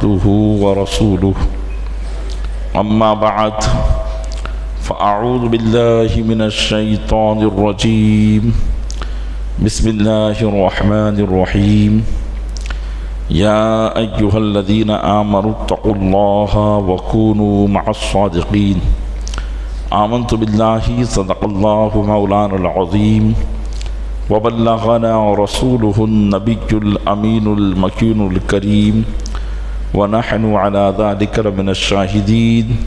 عبده ورسوله أما بعد فأعوذ بالله من الشيطان الرجيم بسم الله الرحمن الرحيم يا أيها الذين آمنوا اتقوا الله وكونوا مع الصادقين آمنت بالله صدق الله مولانا العظيم وبلغنا رسوله النبي الأمين المكين الكريم ونحن على ذلك من الشاهدين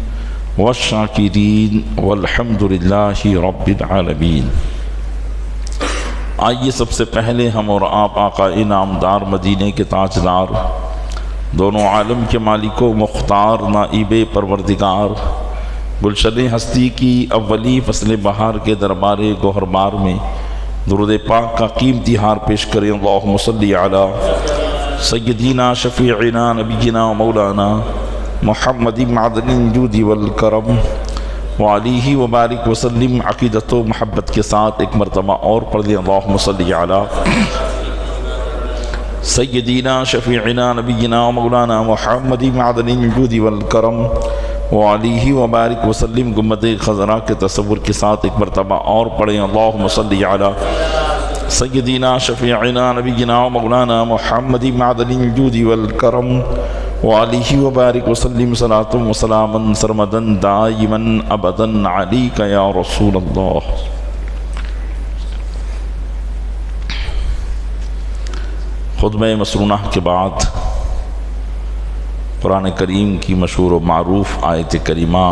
والشاکرین والحمد للہ رب العالمین۔ آئیے سب سے پہلے ہم اور آپ آقا انعامدار مدینے کے تاجدار دونوں عالم کے مالک و مختار نائب پروردگار گلشن ہستی کی اولی فصل بہار کے دربار گوہربار میں درود پاک کا قیمتی ہار پیش کریں۔ اللہم صلی علی سیدنا شفیعنا نبینا و مولانا محمد معدن الجود والکرم وعلیہ وبارک وسلم۔ عقیدت و محبت کے ساتھ ایک مرتبہ اور پڑھ دیں، اللہم صلی علی سیدنا شفیعنا نبینا و مولانا محمد معدن الجود والکرم وعلیہ وبارک وسلم۔ گنبد خضراء کے تصور کے ساتھ ایک مرتبہ اور پڑھیں، اللہم صلی علی سیدنا شفیعنا نبینا و مولانا محمد معدن الجود والکرم وعلیہ وبارک وسلم۔ صلاۃ و سلاما سرمدا دائما ابدا علیک یا رسول اللہ۔ خطبہ مسنونہ کے بعد قرآن کریم کی مشہور و معروف آیت کریمہ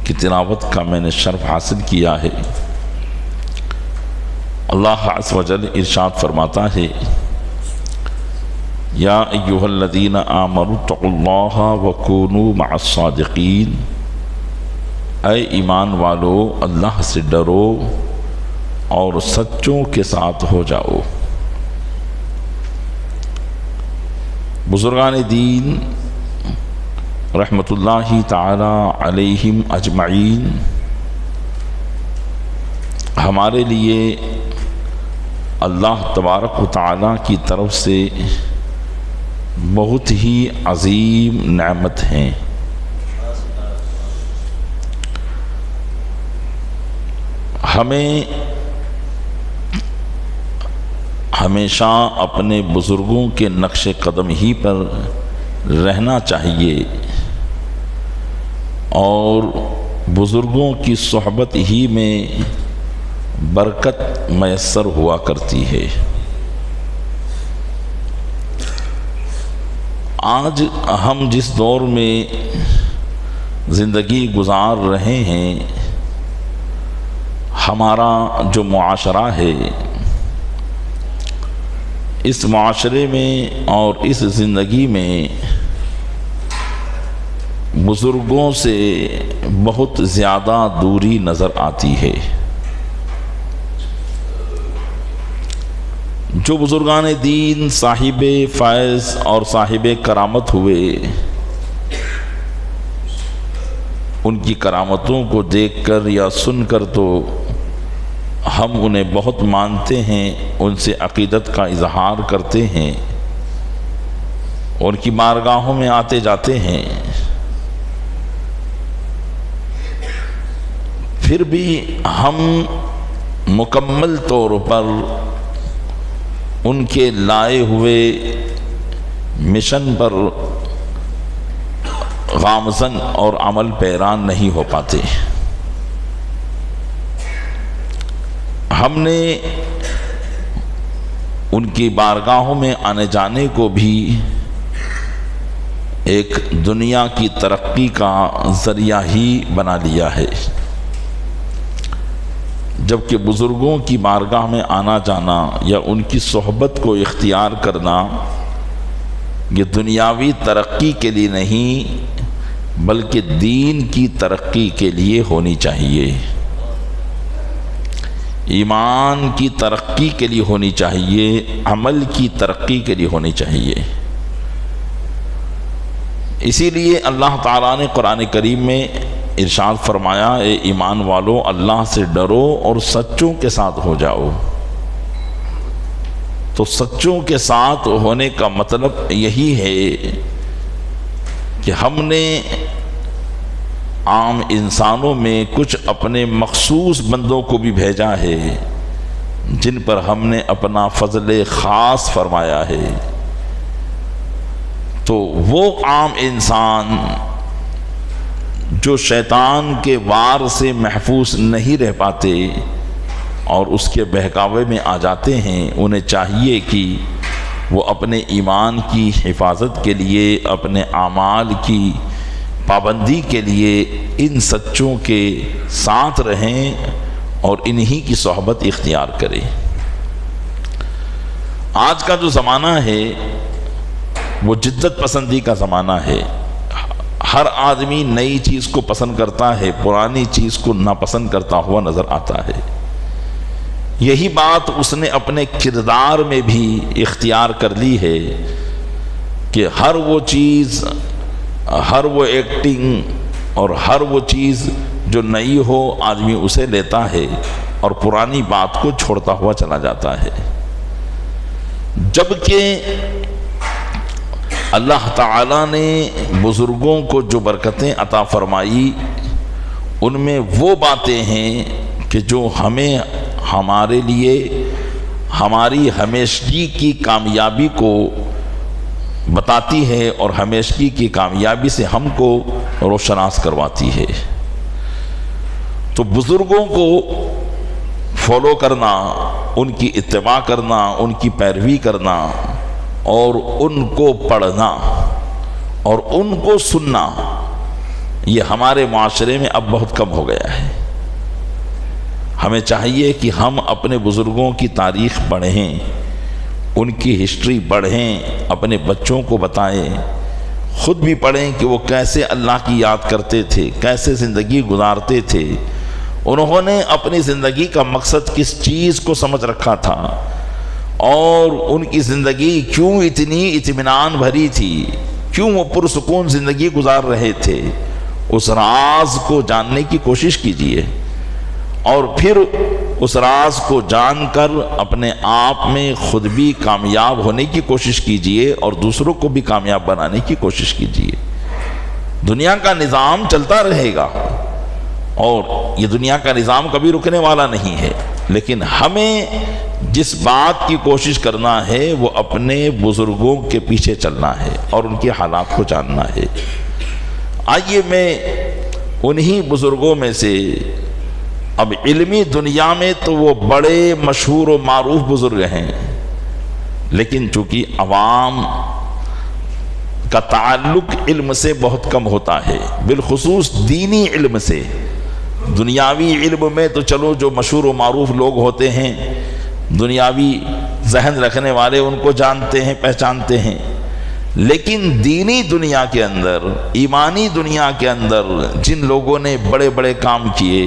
کی تلاوت کا میں نے شرف حاصل کیا ہے۔ اللہ عز و جل ارشاد فرماتا ہے، یا ایہا الذین آمنوا اتقوا اللہ وکونوا مع الصادقین، اے ایمان والو اللہ سے ڈرو اور سچوں کے ساتھ ہو جاؤ۔ بزرگان دین رحمت اللہ تعالی علیہم اجمعین ہمارے لیے اللہ تبارک و تعالی کی طرف سے بہت ہی عظیم نعمت ہیں۔ ہمیں ہمیشہ اپنے بزرگوں کے نقش قدم ہی پر رہنا چاہیے اور بزرگوں کی صحبت ہی میں برکت میسر ہوا کرتی ہے۔ آج ہم جس دور میں زندگی گزار رہے ہیں، ہمارا جو معاشرہ ہے، اس معاشرے میں اور اس زندگی میں بزرگوں سے بہت زیادہ دوری نظر آتی ہے۔ جو بزرگان دین صاحب فیض اور صاحب کرامت ہوئے، ان کی کرامتوں کو دیکھ کر یا سن کر تو ہم انہیں بہت مانتے ہیں، ان سے عقیدت کا اظہار کرتے ہیں، ان کی بارگاہوں میں آتے جاتے ہیں، پھر بھی ہم مکمل طور پر ان کے لائے ہوئے مشن پر گامزن اور عمل پیران نہیں ہو پاتے۔ ہم نے ان کی بارگاہوں میں آنے جانے کو بھی ایک دنیا کی ترقی کا ذریعہ ہی بنا لیا ہے، جبکہ بزرگوں کی بارگاہ میں آنا جانا یا ان کی صحبت کو اختیار کرنا یہ دنیاوی ترقی کے لیے نہیں بلکہ دین کی ترقی کے لیے ہونی چاہیے، ایمان کی ترقی کے لیے ہونی چاہیے، عمل کی ترقی کے لیے ہونی چاہیے۔ اسی لیے اللہ تعالیٰ نے قرآن کریم میں ارشاد فرمایا، اے ایمان والو اللہ سے ڈرو اور سچوں کے ساتھ ہو جاؤ۔ تو سچوں کے ساتھ ہونے کا مطلب یہی ہے کہ ہم نے عام انسانوں میں کچھ اپنے مخصوص بندوں کو بھی بھیجا ہے جن پر ہم نے اپنا فضل خاص فرمایا ہے۔ تو وہ عام انسان جو شیطان کے وار سے محفوظ نہیں رہ پاتے اور اس کے بہکاوے میں آ جاتے ہیں، انہیں چاہیے کہ وہ اپنے ایمان کی حفاظت کے لیے، اپنے اعمال کی پابندی کے لیے ان سچوں کے ساتھ رہیں اور انہی کی صحبت اختیار کریں۔ آج کا جو زمانہ ہے وہ جدت پسندی کا زمانہ ہے۔ ہر آدمی نئی چیز کو پسند کرتا ہے، پرانی چیز کو ناپسند کرتا ہوا نظر آتا ہے۔ یہی بات اس نے اپنے کردار میں بھی اختیار کر لی ہے کہ ہر وہ چیز، ہر وہ ایکٹنگ اور ہر وہ چیز جو نئی ہو آدمی اسے لیتا ہے اور پرانی بات کو چھوڑتا ہوا چلا جاتا ہے۔ جبکہ اللہ تعالیٰ نے بزرگوں کو جو برکتیں عطا فرمائی ان میں وہ باتیں ہیں کہ جو ہمیں، ہمارے لیے ہماری ہمیشگی کی کامیابی کو بتاتی ہے اور ہمیشگی کی کامیابی سے ہم کو روشناس کرواتی ہے۔ تو بزرگوں کو فالو کرنا، ان کی اتباع کرنا، ان کی پیروی کرنا اور ان کو پڑھنا اور ان کو سننا، یہ ہمارے معاشرے میں اب بہت کم ہو گیا ہے۔ ہمیں چاہیے کہ ہم اپنے بزرگوں کی تاریخ پڑھیں، ان کی ہسٹری پڑھیں، اپنے بچوں کو بتائیں، خود بھی پڑھیں کہ وہ کیسے اللہ کی یاد کرتے تھے، کیسے زندگی گزارتے تھے، انہوں نے اپنی زندگی کا مقصد کس چیز کو سمجھ رکھا تھا اور ان کی زندگی کیوں اتنی اطمینان بھری تھی، کیوں وہ پرسکون زندگی گزار رہے تھے۔ اس راز کو جاننے کی کوشش کیجیے اور پھر اس راز کو جان کر اپنے آپ میں خود بھی کامیاب ہونے کی کوشش کیجیے اور دوسروں کو بھی کامیاب بنانے کی کوشش کیجیے۔ دنیا کا نظام چلتا رہے گا اور یہ دنیا کا نظام کبھی رکنے والا نہیں ہے، لیکن ہمیں جس بات کی کوشش کرنا ہے وہ اپنے بزرگوں کے پیچھے چلنا ہے اور ان کے حالات کو جاننا ہے۔ آئیے میں انہی بزرگوں میں سے، اب علمی دنیا میں تو وہ بڑے مشہور و معروف بزرگ ہیں، لیکن چونکہ عوام کا تعلق علم سے بہت کم ہوتا ہے، بالخصوص دینی علم سے۔ دنیاوی علم میں تو چلو جو مشہور و معروف لوگ ہوتے ہیں، دنیاوی ذہن رکھنے والے ان کو جانتے ہیں، پہچانتے ہیں، لیکن دینی دنیا کے اندر، ایمانی دنیا کے اندر جن لوگوں نے بڑے بڑے کام کیے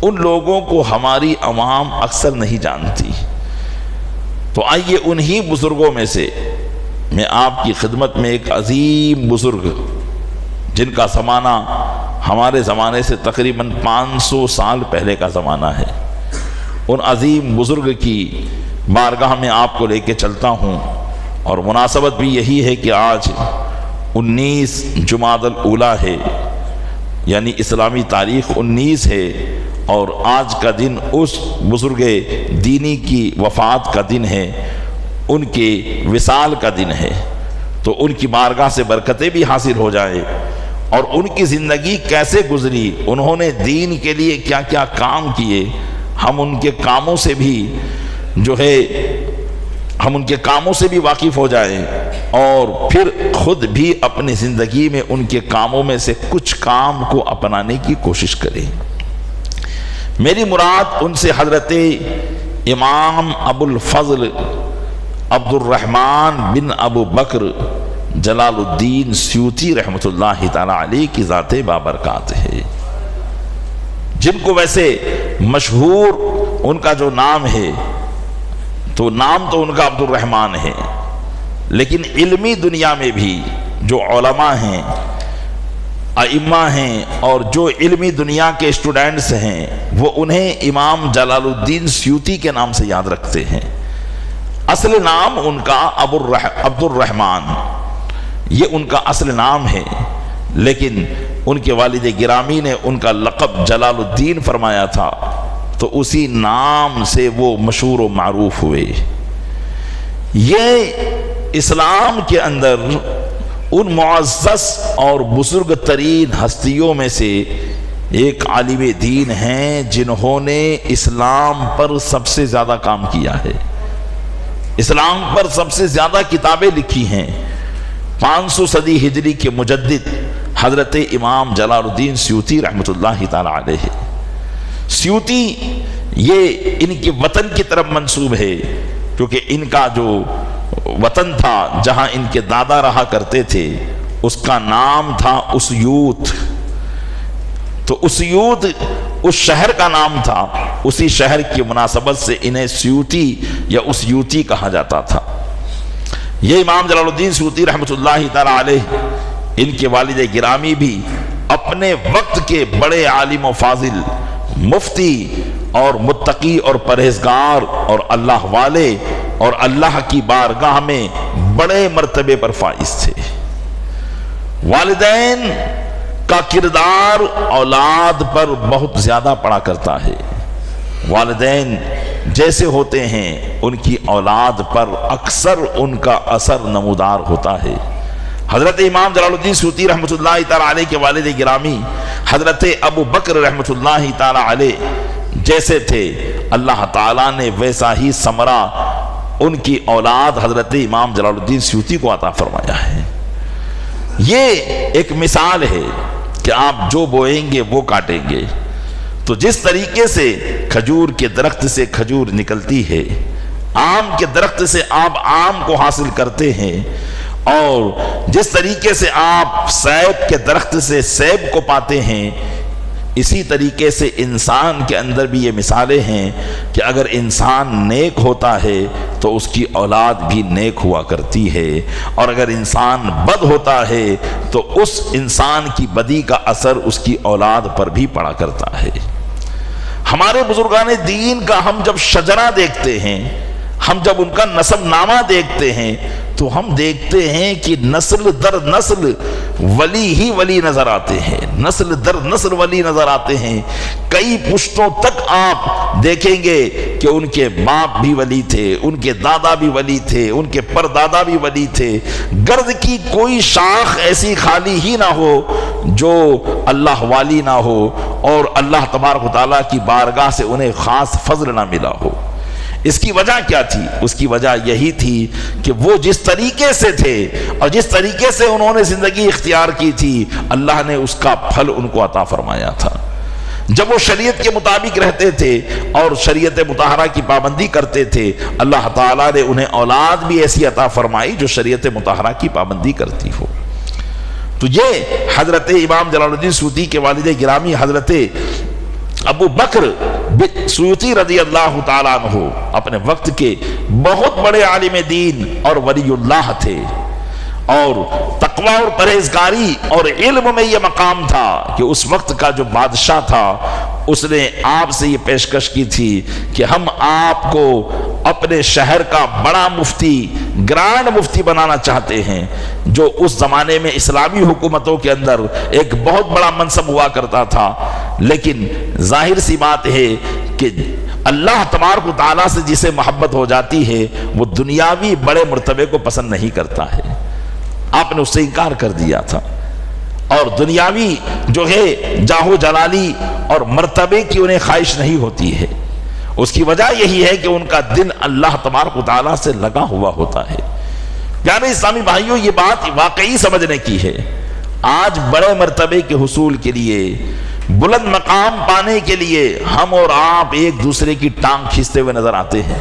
ان لوگوں کو ہماری عوام اکثر نہیں جانتی۔ تو آئیے انہی بزرگوں میں سے میں آپ کی خدمت میں ایک عظیم بزرگ جن کا زمانہ ہمارے زمانے سے تقریباً 500 سال پہلے کا زمانہ ہے، ان عظیم بزرگ کی بارگاہ میں آپ کو لے کے چلتا ہوں، اور مناسبت بھی یہی ہے کہ آج 19 جمادی الاولیٰ ہے، یعنی اسلامی تاریخ 19 ہے، اور آج کا دن اس بزرگ دینی کی وفات کا دن ہے، ان کے وصال کا دن ہے۔ تو ان کی بارگاہ سے برکتیں بھی حاصل ہو جائیں اور ان کی زندگی کیسے گزری، انہوں نے دین کے لیے کیا کیا کام کیے، ہم ان کے کاموں سے بھی جو ہے ہم ان کے کاموں سے بھی واقف ہو جائیں اور پھر خود بھی اپنی زندگی میں ان کے کاموں میں سے کچھ کام کو اپنانے کی کوشش کریں۔ میری مراد ان سے حضرت امام ابو الفضل عبد الرحمن بن ابو بکر جلال الدین سیوطی رحمۃ اللہ تعالی علیہ کی ذات بابرکات ہے، جن کو ویسے مشہور ان کا جو نام ہے تو نام تو ان کا عبد الرحمن ہے، لیکن علمی دنیا میں بھی جو علماء ہیں، ائمہ ہیں اور جو علمی دنیا کے اسٹوڈنٹس ہیں وہ انہیں امام جلال الدین سیوطی کے نام سے یاد رکھتے ہیں۔ اصل نام ان کا عبد الرحمن، یہ ان کا اصل نام ہے، لیکن ان کے والد گرامی نے ان کا لقب جلال الدین فرمایا تھا، تو اسی نام سے وہ مشہور و معروف ہوئے۔ یہ اسلام کے اندر ان معزز اور بزرگ ترین ہستیوں میں سے ایک عالم دین ہیں جنہوں نے اسلام پر سب سے زیادہ کام کیا ہے، اسلام پر سب سے زیادہ کتابیں لکھی ہیں۔ 500 صدی ہجری کے مجدد حضرت امام جلال الدین سیوطی رحمۃ اللہ تعالی علیہ۔ سیوطی یہ ان کے وطن کی طرف منسوب ہے، کیونکہ ان کا جو وطن تھا جہاں ان کے دادا رہا کرتے تھے اس کا نام تھا اسیوط، تو اسیوط اس شہر کا نام تھا، اسی شہر کی مناسبت سے انہیں سیوطی یا اسیوطی کہا جاتا تھا۔ یہ امام جلال الدین سیوطی رحمۃ اللہ تعالی علیہ، ان کے والد گرامی بھی اپنے وقت کے بڑے عالم و فاضل، مفتی اور متقی اور پرہیزگار اور اللہ والے اور اللہ کی بارگاہ میں بڑے مرتبے پر فائز تھے۔ والدین کا کردار اولاد پر بہت زیادہ پڑا کرتا ہے، والدین جیسے ہوتے ہیں ان کی اولاد پر اکثر ان کا اثر نمودار ہوتا ہے۔ حضرت امام جلال الدین سیوطی رحمۃ اللہ تعالی علیہ کے والد گرامی حضرت ابو بکر رحمۃ اللہ تعالی علیہ جیسے تھے، اللہ تعالیٰ نے ویسا ہی ثمرہ ان کی اولاد حضرت امام جلال الدین سیوطی کو عطا فرمایا ہے۔ یہ ایک مثال ہے کہ آپ جو بوئیں گے وہ کاٹیں گے۔ تو جس طریقے سے کھجور کے درخت سے کھجور نکلتی ہے، آم کے درخت سے آپ آم کو حاصل کرتے ہیں، اور جس طریقے سے آپ سیب کے درخت سے سیب کو پاتے ہیں، اسی طریقے سے انسان کے اندر بھی یہ مثالیں ہیں کہ اگر انسان نیک ہوتا ہے تو اس کی اولاد بھی نیک ہوا کرتی ہے، اور اگر انسان بد ہوتا ہے تو اس انسان کی بدی کا اثر اس کی اولاد پر بھی پڑا کرتا ہے۔ ہمارے بزرگان دین کا ہم جب شجرہ دیکھتے ہیں، ہم جب ان کا نسب نامہ دیکھتے ہیں، تو ہم دیکھتے ہیں کہ نسل در نسل ولی ہی ولی نظر آتے ہیں، نسل در نسل ولی نظر آتے ہیں۔ کئی پشتوں تک آپ دیکھیں گے کہ ان کے باپ بھی ولی تھے، ان کے دادا بھی ولی تھے، ان کے پردادا بھی ولی تھے۔ گرد کی کوئی شاخ ایسی خالی ہی نہ ہو جو اللہ والی نہ ہو، اور اللہ تبارک و تعالیٰ کی بارگاہ سے انہیں خاص فضل نہ ملا ہو۔ اس کی وجہ کیا تھی؟ اس کی وجہ یہی تھی کہ وہ جس طریقے سے تھے اور جس طریقے سے انہوں نے زندگی اختیار کی تھی، اللہ نے اس کا پھل ان کو عطا فرمایا تھا۔ جب وہ شریعت کے مطابق رہتے تھے اور شریعت مطہرہ کی پابندی کرتے تھے، اللہ تعالیٰ نے انہیں اولاد بھی ایسی عطا فرمائی جو شریعت مطہرہ کی پابندی کرتی ہو۔ تو یہ حضرت امام جلال الدین سیوطی کے والد گرامی حضرت ابو بکر سیوطی رضی اللہ تعالیٰ عنہ اپنے وقت کے بہت بڑے عالم دین اور ولی اللہ تھے، اور تقوی اور پرہیزگاری اور علم میں یہ مقام تھا کہ اس وقت کا جو بادشاہ تھا اس نے آپ سے یہ پیشکش کی تھی کہ ہم آپ کو اپنے شہر کا بڑا مفتی، گرانڈ مفتی بنانا چاہتے ہیں، جو اس زمانے میں اسلامی حکومتوں کے اندر ایک بہت بڑا منصب ہوا کرتا تھا۔ لیکن ظاہر سی بات ہے کہ اللہ تبارک و تعالیٰ سے جسے محبت ہو جاتی ہے وہ دنیاوی بڑے مرتبے کو پسند نہیں کرتا ہے۔ آپ نے اس سے انکار کر دیا تھا، اور دنیاوی جو ہے جاہو جلالی اور مرتبے کی انہیں خواہش نہیں ہوتی ہے۔ اس کی وجہ یہی ہے کہ ان کا دل اللہ تبارک و تعالیٰ سے لگا ہوا ہوتا ہے۔ پیارے اسلامی بھائیوں، یہ بات واقعی سمجھنے کی ہے۔ آج بڑے مرتبے کے حصول کے لیے، بلند مقام پانے کے لیے ہم اور آپ ایک دوسرے کی ٹانگ کھینچتے ہوئے نظر آتے ہیں،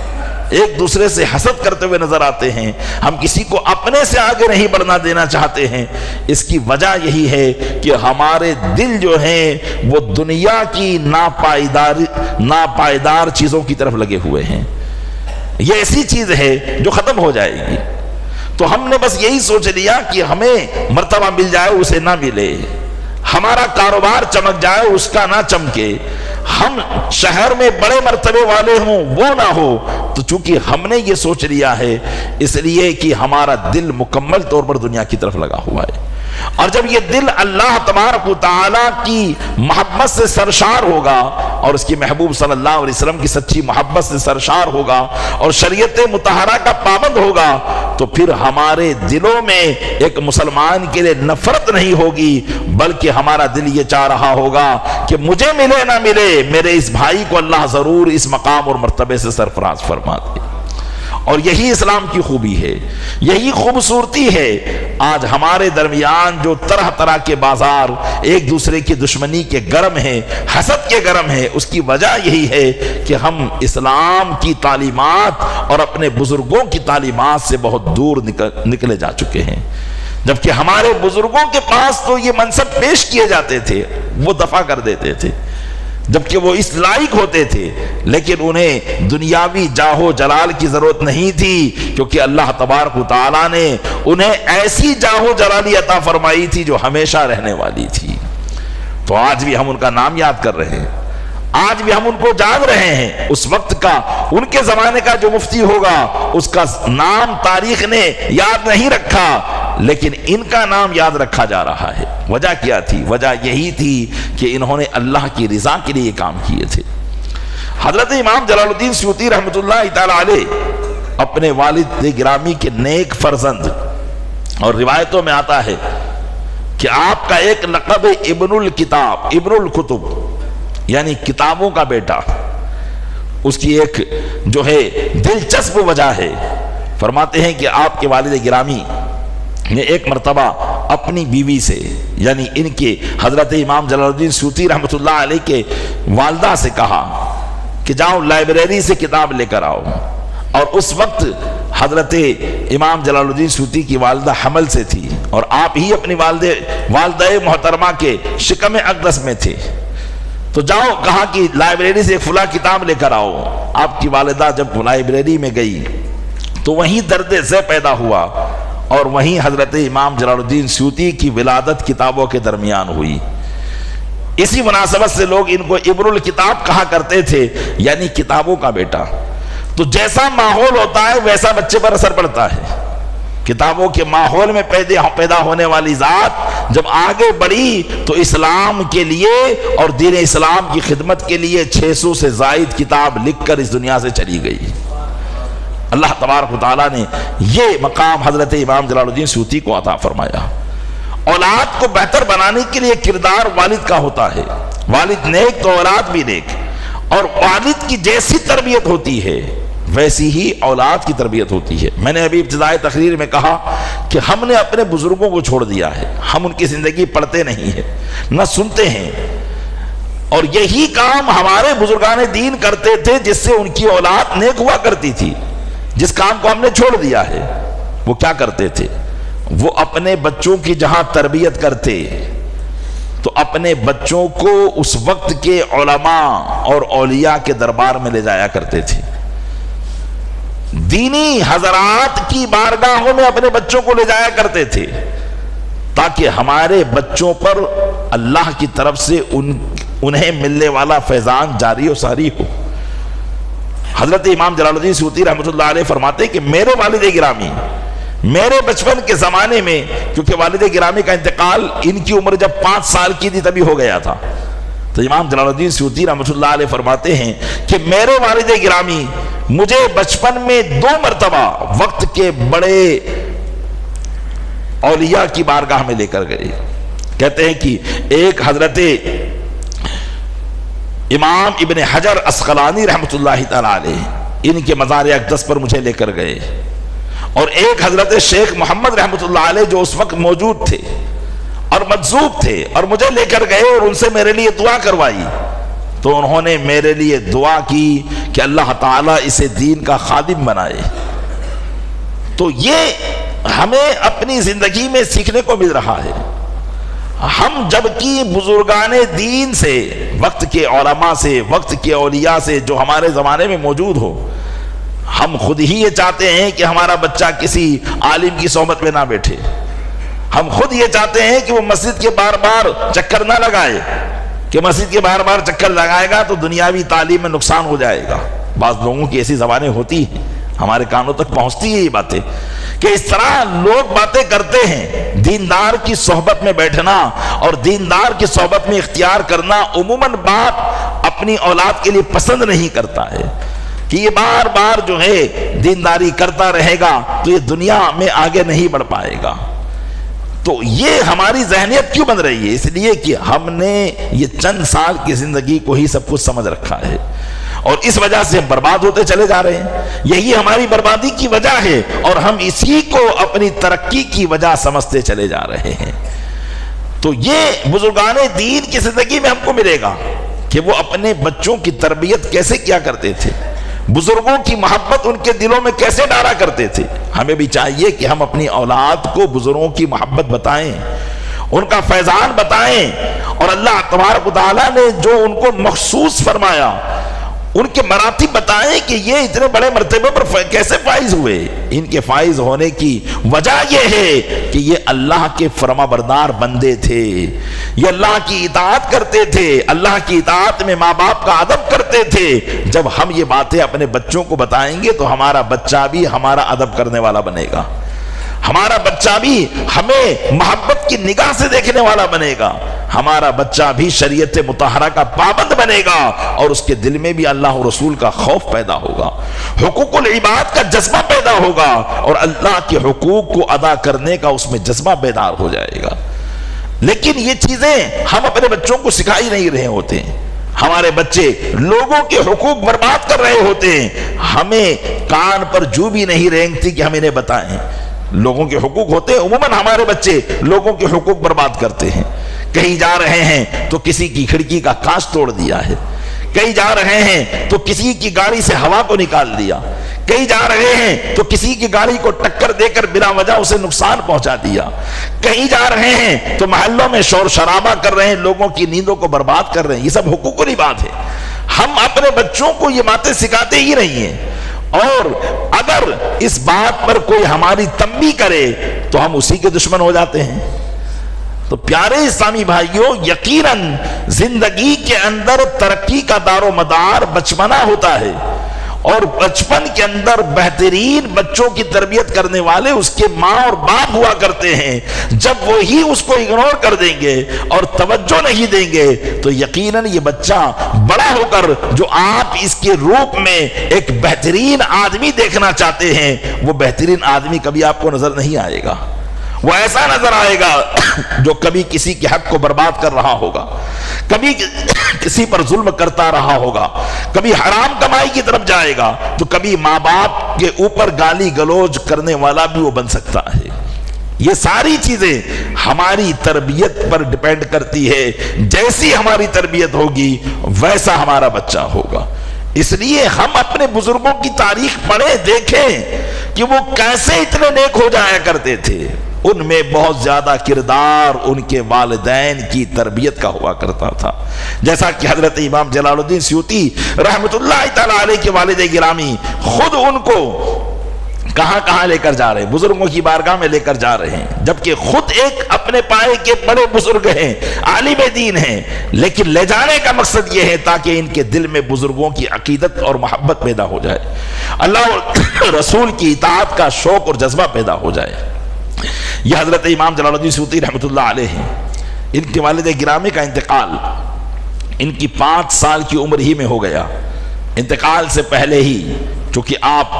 ایک دوسرے سے حسد کرتے ہوئے نظر آتے ہیں، ہم کسی کو اپنے سے آگے نہیں بڑھنا دینا چاہتے ہیں۔ اس کی وجہ یہی ہے کہ ہمارے دل جو ہیں وہ دنیا کی ناپائیدار چیزوں کی طرف لگے ہوئے ہیں۔ یہ ایسی چیز ہے جو ختم ہو جائے گی، تو ہم نے بس یہی سوچ لیا کہ ہمیں مرتبہ مل جائے اسے نہ ملے، ہمارا کاروبار چمک جائے اس کا نہ چمکے، ہم شہر میں بڑے مرتبے والے ہوں وہ نہ ہو، تو چونکہ ہم نے یہ سوچ لیا ہے اس لیے کہ ہمارا دل مکمل طور پر دنیا کی طرف لگا ہوا ہے، اور جب یہ دل اللہ تبارک و تعالیٰ کی محبت سے سرشار ہوگا اور اس کی محبوب صلی اللہ علیہ وسلم کی سچی محبت سے سرشار ہوگا اور شریعت مطہرہ کا پابند ہوگا، تو پھر ہمارے دلوں میں ایک مسلمان کے لیے نفرت نہیں ہوگی، بلکہ ہمارا دل یہ چاہ رہا ہوگا کہ مجھے ملے نہ ملے میرے اس بھائی کو اللہ ضرور اس مقام اور مرتبے سے سرفراز فرما دے۔ اور یہی اسلام کی خوبی ہے، یہی خوبصورتی ہے۔ آج ہمارے درمیان جو طرح طرح کے بازار ایک دوسرے کی دشمنی کے گرم ہیں، حسد کے گرم ہیں، اس کی وجہ یہی ہے کہ ہم اسلام کی تعلیمات اور اپنے بزرگوں کی تعلیمات سے بہت دور نکلے جا چکے ہیں، جبکہ ہمارے بزرگوں کے پاس تو یہ منصب پیش کیے جاتے تھے، وہ دفع کر دیتے تھے، جبکہ وہ اس لائق ہوتے تھے، لیکن انہیں دنیاوی جاہ و جلال کی ضرورت نہیں تھی، کیونکہ اللہ تبارک و تعالیٰ نے انہیں ایسی جاہ و جلالی عطا فرمائی تھی جو ہمیشہ رہنے والی تھی۔ تو آج بھی ہم ان کا نام یاد کر رہے ہیں، آج بھی ہم ان کو جان رہے ہیں۔ اس وقت کا، ان کے زمانے کا جو مفتی ہوگا اس کا نام تاریخ نے یاد نہیں رکھا، لیکن ان کا نام یاد رکھا جا رہا ہے۔ وجہ کیا تھی؟ وجہ یہی تھی کہ انہوں نے اللہ کی رضا کے لیے کام کیے تھے۔ حضرت امام جلال الدین سیوطی رحمۃ اللہ تعالی علیہ اپنے والد گرامی کے نیک فرزند، اور روایتوں میں آتا ہے کہ آپ کا ایک لقب ابن الکتاب، ابن الکتب، یعنی کتابوں کا بیٹا۔ اس کی ایک جو ہے دلچسپ وجہ ہے، فرماتے ہیں کہ آپ کے والد گرامی نے ایک مرتبہ اپنی بیوی سے، یعنی ان کے حضرت امام جلال الدین سیوطی رحمۃ اللہ علیہ کے والدہ سے کہا کہ جاؤ لائبریری سے کتاب لے کر آؤ، اور اس وقت حضرت امام جلال الدین سیوطی کی والدہ حمل سے تھی، اور آپ ہی اپنی والدہ محترمہ کے شکم اقدس میں تھے۔ تو جاؤ، کہا کہ لائبریری سے ایک فلاں کتاب لے کر آؤ۔ آپ کی والدہ جب لائبریری میں گئی تو وہیں درد ذہ پیدا ہوا، اور وہیں حضرت امام جلال الدین سیوطی کی ولادت کتابوں کے درمیان ہوئی۔ اسی مناسبت سے لوگ ان کو ابن الکتاب کہا کرتے تھے، یعنی کتابوں کا بیٹا۔ تو جیسا ماحول ہوتا ہے ویسا بچے پر اثر پڑتا ہے۔ کتابوں کے ماحول میں پیدا ہونے والی ذات جب آگے بڑھی تو اسلام کے لیے اور دین اسلام کی خدمت کے لیے 600 سے زائد کتاب لکھ کر اس دنیا سے چلی گئی۔ اللہ تبارک و تعالیٰ نے یہ مقام حضرت امام جلال الدین سیوطی کو عطا فرمایا۔ اولاد کو بہتر بنانے کے لیے کردار والد کا ہوتا ہے، والد نیک تو اولاد بھی نیک، اور والد کی جیسی تربیت ہوتی ہے ویسی ہی اولاد کی تربیت ہوتی ہے۔ میں نے ابھی ابتدائی تقریر میں کہا کہ ہم نے اپنے بزرگوں کو چھوڑ دیا ہے، ہم ان کی زندگی پڑھتے نہیں ہیں، نہ سنتے ہیں، اور یہی کام ہمارے بزرگان دین کرتے تھے جس سے ان کی اولاد نیک ہوا کرتی تھی۔ جس کام کو ہم نے چھوڑ دیا ہے وہ کیا کرتے تھے؟ وہ اپنے بچوں کی جہاں تربیت کرتے تو اپنے بچوں کو اس وقت کے علماء اور اولیاء کے دربار میں لے جایا کرتے تھے، دینی حضرات کی بارگاہوں میں اپنے بچوں کو لے جایا کرتے تھے، تاکہ ہمارے بچوں پر اللہ کی طرف سے انہیں ملنے والا فیضان جاری و ساری ہو۔ حضرت امام جلال الدین سیوطی رحمۃ اللہ علیہ فرماتے کہ میرے والد گرامی میرے بچپن کے زمانے میں، کیونکہ والد گرامی کا انتقال ان کی عمر جب 5 سال کی تھی تبھی ہو گیا تھا، تو امام جلال الدین سیوطی رحمۃ اللہ علیہ فرماتے ہیں کہ میرے والد گرامی مجھے بچپن میں 2 مرتبہ وقت کے بڑے اولیاء کی بارگاہ میں لے کر گئے۔ کہتے ہیں کہ ایک حضرت امام ابن حجر اسقلانی رحمۃ اللہ تعالی علیہ ان کے مزار اقدس پر مجھے لے کر گئے، اور ایک حضرت شیخ محمد رحمۃ اللہ علیہ جو اس وقت موجود تھے اور مجذوب تھے، اور مجھے لے کر گئے اور ان سے میرے لیے دعا کروائی، تو انہوں نے میرے لیے دعا کی کہ اللہ تعالیٰ اسے دین کا خادم بنائے۔ تو یہ ہمیں اپنی زندگی میں سیکھنے کو مل رہا ہے۔ ہم جبکہ بزرگان دین سے، وقت کے علماء سے، وقت کے اولیاء سے جو ہمارے زمانے میں موجود ہو، ہم خود ہی یہ چاہتے ہیں کہ ہمارا بچہ کسی عالم کی صحبت میں نہ بیٹھے، ہم خود یہ چاہتے ہیں کہ وہ مسجد کے بار بار چکر نہ لگائے، کہ مسجد کے بار بار چکر لگائے گا تو دنیاوی تعلیم میں نقصان ہو جائے گا۔ بعض لوگوں کی ایسی زبانیں ہوتی ہیں، ہمارے کانوں تک پہنچتی ہے یہ باتیں، کہ اس طرح لوگ باتیں کرتے ہیں۔ دیندار کی صحبت میں بیٹھنا اور دیندار کی صحبت میں اختیار کرنا عموماً باپ اپنی اولاد کے لیے پسند نہیں کرتا ہے کہ یہ بار بار جو ہے دینداری کرتا رہے گا تو یہ دنیا میں آگے نہیں بڑھ پائے گا۔ تو یہ ہماری ذہنیت کیوں بن رہی ہے؟ اس لیے کہ ہم نے یہ چند سال کی زندگی کو ہی سب کچھ سمجھ رکھا ہے، اور اس وجہ سے ہم برباد ہوتے چلے جا رہے ہیں۔ یہی ہماری بربادی کی وجہ ہے، اور ہم اسی کو اپنی ترقی کی وجہ سمجھتے چلے جا رہے ہیں۔ تو یہ بزرگان دین کی زندگی میں ہم کو ملے گا کہ وہ اپنے بچوں کی تربیت کیسے کیا کرتے تھے، بزرگوں کی محبت ان کے دلوں میں کیسے ڈالا کرتے تھے۔ ہمیں بھی چاہیے کہ ہم اپنی اولاد کو بزرگوں کی محبت بتائیں، ان کا فیضان بتائیں، اور اللہ تبارک و تعالیٰ نے جو ان کو مخصوص فرمایا ان کے مراتب بتائیں کہ یہ اتنے بڑے مرتبے پر کیسے فائز ہوئے۔ ان کے فائز ہونے کی وجہ یہ ہے کہ یہ اللہ کے فرما بردار بندے تھے، یہ اللہ کی اطاعت کرتے تھے، اللہ کی اطاعت میں ماں باپ کا ادب کرتے تھے۔ جب ہم یہ باتیں اپنے بچوں کو بتائیں گے تو ہمارا بچہ بھی ہمارا ادب کرنے والا بنے گا، ہمارا بچہ بھی ہمیں محبت کی نگاہ سے دیکھنے والا بنے گا، ہمارا بچہ بھی شریعت مطہرہ کا پابند بنے گا، اور اس کے دل میں بھی اللہ و رسول کا خوف پیدا ہوگا، حقوق العباد کا جذبہ پیدا ہوگا، اور اللہ کے حقوق کو ادا کرنے کا اس میں جذبہ بیدار ہو جائے گا۔ لیکن یہ چیزیں ہم اپنے بچوں کو سکھائی نہیں رہے ہوتے ہیں۔ ہمارے بچے لوگوں کے حقوق برباد کر رہے ہوتے ہیں، ہمیں کان پر جو بھی نہیں رینگتی کہ ہم انہیں بتائیں۔ لوگوں کے حقوق ہوتے ہیں، عموماً ہمارے بچے لوگوں کے حقوق برباد کرتے ہیں۔ کہیں جا رہے ہیں تو کسی کی کھڑکی کا کانچ توڑ دیا ہے، کہیں جا رہے ہیں تو کسی کی گاڑی سے ہوا کو نکال دیا، کہیں جا رہے ہیں تو کسی کی گاڑی کو ٹکر دے کر بلا وجہ اسے نقصان پہنچا دیا، کہیں جا رہے ہیں تو محلوں میں شور شرابہ کر رہے ہیں، لوگوں کی نیندوں کو برباد کر رہے ہیں۔ یہ سب حقوق کی بات ہے۔ ہم اپنے بچوں کو یہ باتیں سکھاتے ہی نہیں ہیں، اور اگر اس بات پر کوئی ہماری تنبیہ کرے تو ہم اسی کے دشمن ہو جاتے ہیں۔ تو پیارے اسلامی بھائیوں، یقیناً زندگی کے اندر ترقی کا دار و مدار بچپنا ہوتا ہے، اور بچپن کے اندر بہترین بچوں کی تربیت کرنے والے اس کے ماں اور باپ ہوا کرتے ہیں۔ جب وہی اس کو اگنور کر دیں گے اور توجہ نہیں دیں گے تو یقیناً یہ بچہ بڑا ہو کر جو آپ اس کے روپ میں ایک بہترین آدمی دیکھنا چاہتے ہیں، وہ بہترین آدمی کبھی آپ کو نظر نہیں آئے گا۔ وہ ایسا نظر آئے گا جو کبھی کسی کے حق کو برباد کر رہا ہوگا، کبھی کسی پر ظلم کرتا رہا ہوگا، کبھی حرام کمائی کی طرف جائے گا، تو کبھی ماں باپ کے اوپر گالی گلوچ کرنے والا بھی وہ بن سکتا ہے۔ یہ ساری چیزیں ہماری تربیت پر ڈیپینڈ کرتی ہے۔ جیسی ہماری تربیت ہوگی ویسا ہمارا بچہ ہوگا۔ اس لیے ہم اپنے بزرگوں کی تاریخ پڑھیں، دیکھیں کہ وہ کیسے اتنے نیک ہو جایا کرتے تھے۔ ان میں بہت زیادہ کردار ان کے والدین کی تربیت کا ہوا کرتا تھا، جیسا کہ حضرت امام جلال الدین سیوطی رحمت اللہ تعالیٰ علیہ کے والد گرامی خود ان کو کہاں کہاں لے کر جا رہے ہیں، بزرگوں کی بارگاہ میں لے کر جا رہے ہیں، جبکہ خود ایک اپنے پائے کے بڑے بزرگ ہیں، عالم دین ہیں، لیکن لے جانے کا مقصد یہ ہے تاکہ ان کے دل میں بزرگوں کی عقیدت اور محبت پیدا ہو جائے، اللہ اور رسول کی اطاعت کا شوق اور جذبہ پیدا ہو جائے۔ یہ حضرت امام جلال الدین سیوطی رحمت اللہ علیہ ہیں، ان کے والد گرامی کا انتقال ان کی 5 سال کی عمر ہی میں ہو گیا۔ انتقال سے پہلے ہی چونکہ آپ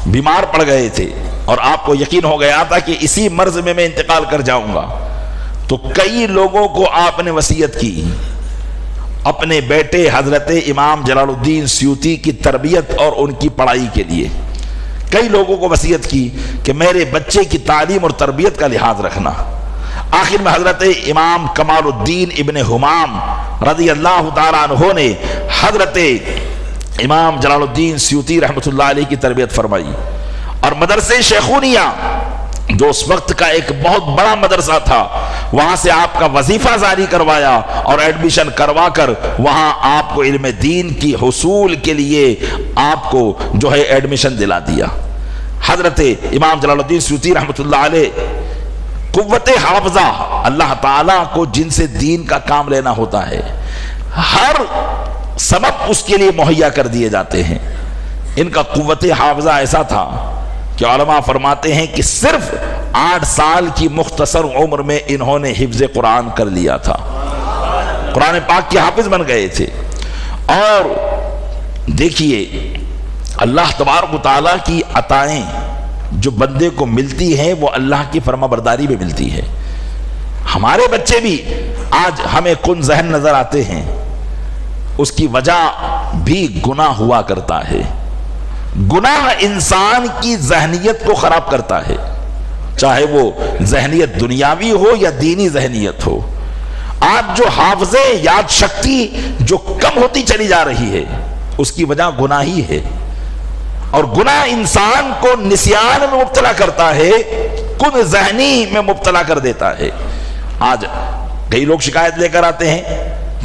بیمار پڑ گئے تھے اور آپ کو یقین ہو گیا تھا کہ اسی مرض میں انتقال کر جاؤں گا، تو کئی لوگوں کو آپ نے وصیت کی اپنے بیٹے حضرت امام جلال الدین سیوطی کی تربیت اور ان کی پڑھائی کے لیے۔ کئی لوگوں کو وصیت کی کہ میرے بچے کی تعلیم اور تربیت کا لحاظ رکھنا۔ آخر میں حضرت امام کمال الدین ابن حمام رضی اللہ تعالیٰ عنہ نے حضرت امام جلال الدین سیوطی رحمت اللہ علیہ کی تربیت فرمائی، اور مدرسے شیخونیہ جو اس وقت کا ایک بہت بڑا مدرسہ تھا، وہاں سے آپ کا وظیفہ جاری کروایا اور ایڈمیشن کروا کر وہاں آپ کو علم دین کی حصول کے لیے آپ کو جو ہے ایڈمیشن دلا دیا۔ حضرت امام جلال الدین سیوطی رحمت اللہ علیہ قوت حافظہ، اللہ تعالیٰ کو جن سے دین کا کام لینا ہوتا ہے، ہر سبب اس کے لیے مہیا کر دیے جاتے ہیں۔ ان کا قوت حافظہ ایسا تھا کہ علماء فرماتے ہیں کہ صرف 8 سال کی مختصر عمر میں انہوں نے حفظ قرآن کر لیا تھا، قرآن پاک کے حافظ بن گئے تھے۔ اور دیکھیے اللہ تبارک و تعالیٰ کی عطائیں جو بندے کو ملتی ہیں وہ اللہ کی فرما برداری میں ملتی ہے۔ ہمارے بچے بھی آج ہمیں کن ذہن نظر آتے ہیں، اس کی وجہ بھی گناہ ہوا کرتا ہے۔ گناہ انسان کی ذہنیت کو خراب کرتا ہے، چاہے وہ ذہنیت دنیاوی ہو یا دینی ذہنیت ہو۔ آج جو حافظے یاد شکتی جو کم ہوتی چلی جا رہی ہے اس کی وجہ گناہ ہی ہے، اور گناہ انسان کو نسیان میں مبتلا کرتا ہے، کن ذہنی میں مبتلا کر دیتا ہے۔ آج کئی لوگ شکایت لے کر آتے ہیں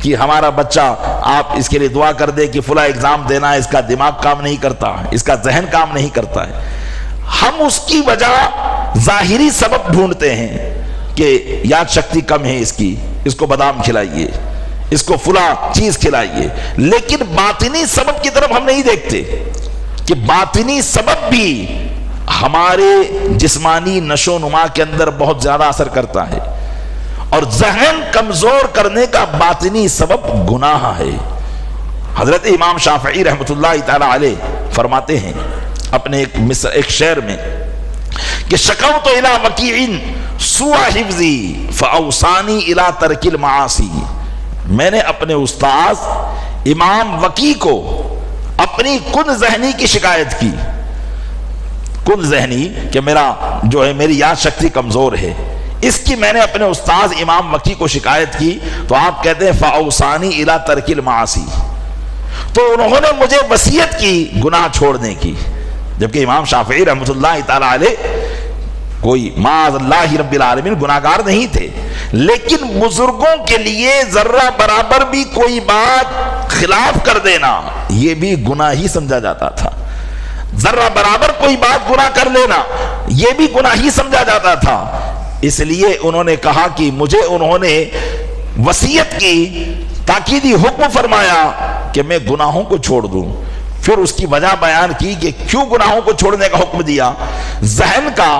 کہ ہمارا بچہ آپ اس کے لیے دعا کر دے کہ فلاں ایگزام دینا ہے، اس کا دماغ کام نہیں کرتا، اس کا ذہن کام نہیں کرتا ہے۔ ہم اس کی وجہ ظاہری سبب ڈھونڈتے ہیں کہ یاد شکتی کم ہے اس کو بادام کھلائیے، اس کو فلاں چیز کھلائیے، لیکن باطنی سبب کی طرف ہم نہیں دیکھتے کہ باطنی سبب بھی ہمارے جسمانی نشو نما کے اندر بہت زیادہ اثر کرتا ہے، اور ذہن کمزور کرنے کا باطنی سبب گناہ ہے۔ حضرت امام شافعی رحمۃ اللہ تعالی علیہ فرماتے ہیں اپنے ایک شعر میں کہ شکوت الی وکیع سوء حفظی فاوصانی الی ترک المعاصی، میں نے اپنے استاذ امام وکیع کو اپنی کن ذہنی کی شکایت کی، کن ذہنی کہ میری یاد شکتی کمزور ہے، اس کی میں نے اپنے استاذ امام وکیع کو شکایت کی، تو آپ کہتے ہیں فاوصانی الی ترک المعاصی، تو انہوں نے مجھے وصیت کی گناہ چھوڑنے کی۔ جبکہ امام شافعی رحمۃ اللہ تعالی علیہ کوئی معاذ اللہ رب العالمین گناہگار نہیں تھے، لیکن بزرگوں کے لیے ذرہ برابر بھی کوئی بات خلاف کر دینا یہ بھی گناہ ہی سمجھا جاتا تھا، ذرہ برابر کوئی بات گناہ کر لینا یہ بھی گناہ ہی سمجھا جاتا تھا۔ اس لیے انہوں نے کہا کہ مجھے انہوں نے وصیت کی، تاکیدی حکم فرمایا کہ میں گناہوں کو چھوڑ دوں۔ پھر اس کی وجہ بیان کی کہ کیوں گناہوں کو چھوڑنے کا حکم دیا، ذہن کا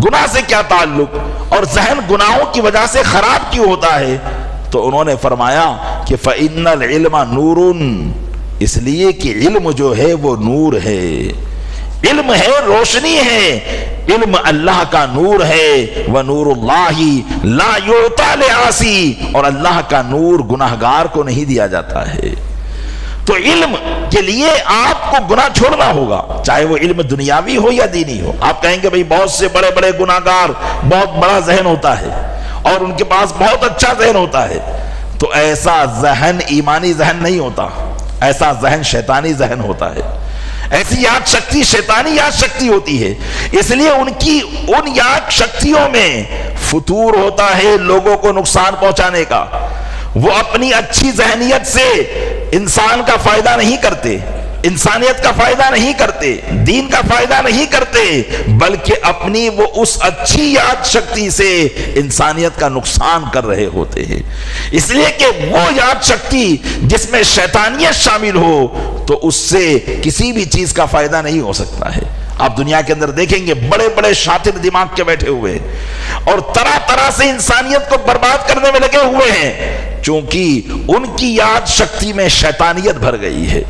گناہ سے کیا تعلق، اور ذہن گناہوں کی وجہ سے خراب کیوں ہوتا ہے، تو انہوں نے فرمایا کہ فَإِنَّ الْعِلْمَ نُورٌ، اس لیے کہ علم جو ہے وہ نور ہے، علم ہے روشنی ہے، علم اللہ کا نور ہے، وَنُورُ اللَّهِ لَا يُعْطَى لِعَاصِي، اور اللہ کا نور گناہگار کو نہیں دیا جاتا ہے۔ تو علم کے لیے آپ کو گناہ چھوڑنا ہوگا، چاہے وہ علم دنیاوی ہو یا دینی ہو۔ آپ کہیں گے بھئی بہت سے بڑے بڑے گناہگار بہت بڑا ذہن ہوتا ہے اور ان کے پاس بہت اچھا ذہن ہوتا ہے، تو ایسا ذہن ایمانی ذہن نہیں ہوتا، ایسا ذہن شیطانی ذہن ہوتا ہے، ایسی یاد شکتی شیطانی یاد شکتی ہوتی ہے۔ اس لیے ان یاد شکتیوں میں فتور ہوتا ہے لوگوں کو نقصان پہنچانے کا۔ وہ اپنی اچھی ذہنیت سے انسان کا فائدہ نہیں کرتے، انسانیت کا فائدہ نہیں کرتے، دین کا فائدہ نہیں کرتے، بلکہ اپنی وہ اس اچھی یاد شکتی سے انسانیت کا نقصان کر رہے ہوتے ہیں۔ اس لیے کہ وہ یاد شکتی جس میں شیطانیت شامل ہو تو اس سے کسی بھی چیز کا فائدہ نہیں ہو سکتا ہے۔ آپ دنیا کے اندر دیکھیں گے بڑے بڑے شاطر دماغ کے بیٹھے ہوئے اور طرح طرح سے انسانیت کو برباد کرنے میں لگے ہوئے ہیں، چونکہ ان کی یاد شکتی میں شیطانیت بھر گئی ہے،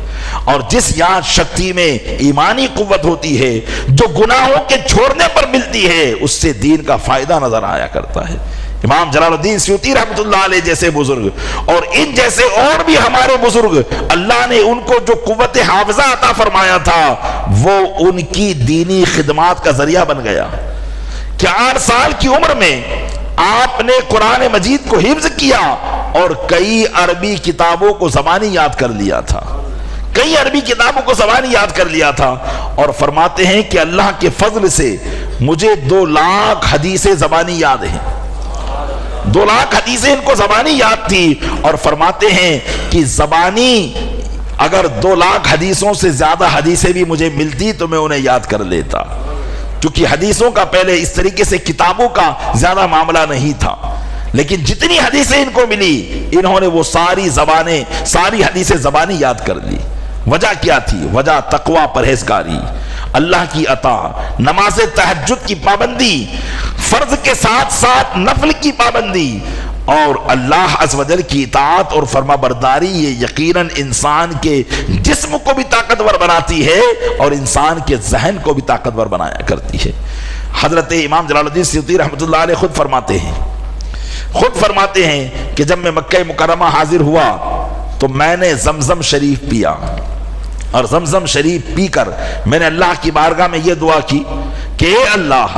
اور جس یاد شکتی میں ایمانی قوت ہوتی ہے جو گناہوں کے چھوڑنے پر ملتی ہے اس سے دین کا فائدہ نظر آیا کرتا ہے۔ امام جلال الدین سیوطی رحمۃ اللہ علیہ جیسے بزرگ اور ان جیسے اور بھی ہمارے بزرگ، اللہ نے ان کو جو قوت حافظہ عطا فرمایا تھا وہ ان کی دینی خدمات کا ذریعہ بن گیا کہ 8 سال کی عمر میں آپ نے قرآن مجید کو حفظ کیا اور کئی عربی کتابوں کو زبانی یاد کر لیا تھا، کئی عربی کتابوں کو زبانی یاد کر لیا تھا، اور فرماتے ہیں کہ اللہ کے فضل سے مجھے 2 لاکھ حدیثیں زبانی یاد ہیں، 2 لاکھ حدیثیں ان کو زبانی یاد تھی، اور فرماتے ہیں کہ زبانی اگر 2 لاکھ حدیثوں سے زیادہ حدیثیں بھی مجھے ملتی تو میں انہیں یاد کر لیتا، کیونکہ حدیثوں کا پہلے اس طریقے سے کتابوں کا زیادہ معاملہ نہیں تھا، لیکن جتنی حدیثیں ان کو ملی انہوں نے وہ ساری حدیثیں زبانی یاد کر لی۔ وجہ کیا تھی؟ وجہ تقوی، پرہیزگاری، اللہ کی اطاعت، نماز تہجد کی پابندی، فرض کے ساتھ ساتھ نفل کی پابندی، اور اللہ عز و جل کی اطاعت اور فرما برداری۔ یہ یقیناً انسان کے جسم کو بھی طاقتور بناتی ہے اور انسان کے ذہن کو بھی طاقتور بنایا کرتی ہے۔ حضرت امام جلال الدین سیوطی رحمۃ اللہ علیہ خود فرماتے ہیں کہ جب میں مکہ مکرمہ حاضر ہوا تو میں نے زمزم شریف پیا، اور زمزم شریف پی کر میں نے اللہ کی بارگاہ میں یہ دعا کی کہ اے اللہ،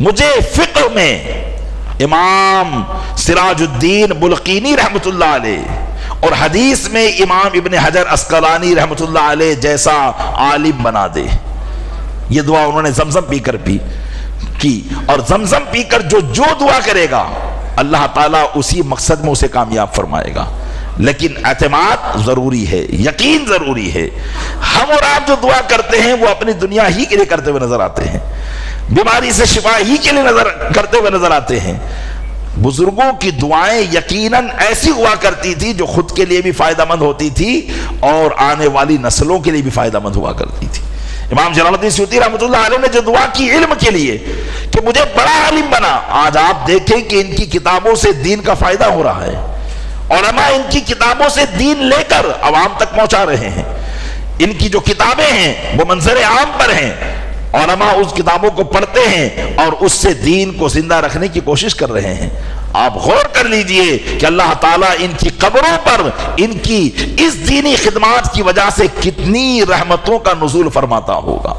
مجھے فقہ میں امام سراج الدین بلقینی رحمۃ اللہ علیہ اور حدیث میں امام ابن حجر عسقلانی رحمۃ اللہ علیہ جیسا عالم بنا دے۔ یہ دعا انہوں نے زمزم پی کر کی، اور زمزم پی کر جو دعا کرے گا اللہ تعالیٰ اسی مقصد میں اسے کامیاب فرمائے گا۔ لیکن اعتماد ضروری ہے، یقین ضروری ہے۔ ہم اور آپ جو دعا کرتے ہیں وہ اپنی دنیا ہی کے لیے کرتے ہوئے نظر آتے ہیں، بیماری سے شفا ہی کے لیے کرتے ہوئے نظر آتے ہیں۔ بزرگوں کی دعائیں یقیناً ایسی ہوا کرتی تھی جو خود کے لیے بھی فائدہ مند ہوتی تھی اور آنے والی نسلوں کے لیے بھی فائدہ مند ہوا کرتی تھی۔ امام جلال الدین سیوطی رحمۃ اللہ علیہ نے جو دعا کی علم کے لیے کہ مجھے بڑا عالم بنا، آج آپ دیکھیں کہ ان کی کتابوں سے دین کا فائدہ ہو رہا ہے۔ علماء ان کی کتابوں سے دین لے کر عوام تک پہنچا رہے ہیں۔ ان کی جو کتابیں ہیں وہ منظر عام پر ہیں، علماء اس کتابوں کو پڑھتے ہیں اور اس سے دین کو زندہ رکھنے کی کوشش کر رہے ہیں۔ آپ غور کر لیجئے کہ اللہ تعالیٰ ان کی قبروں پر ان کی اس دینی خدمات کی وجہ سے کتنی رحمتوں کا نزول فرماتا ہوگا،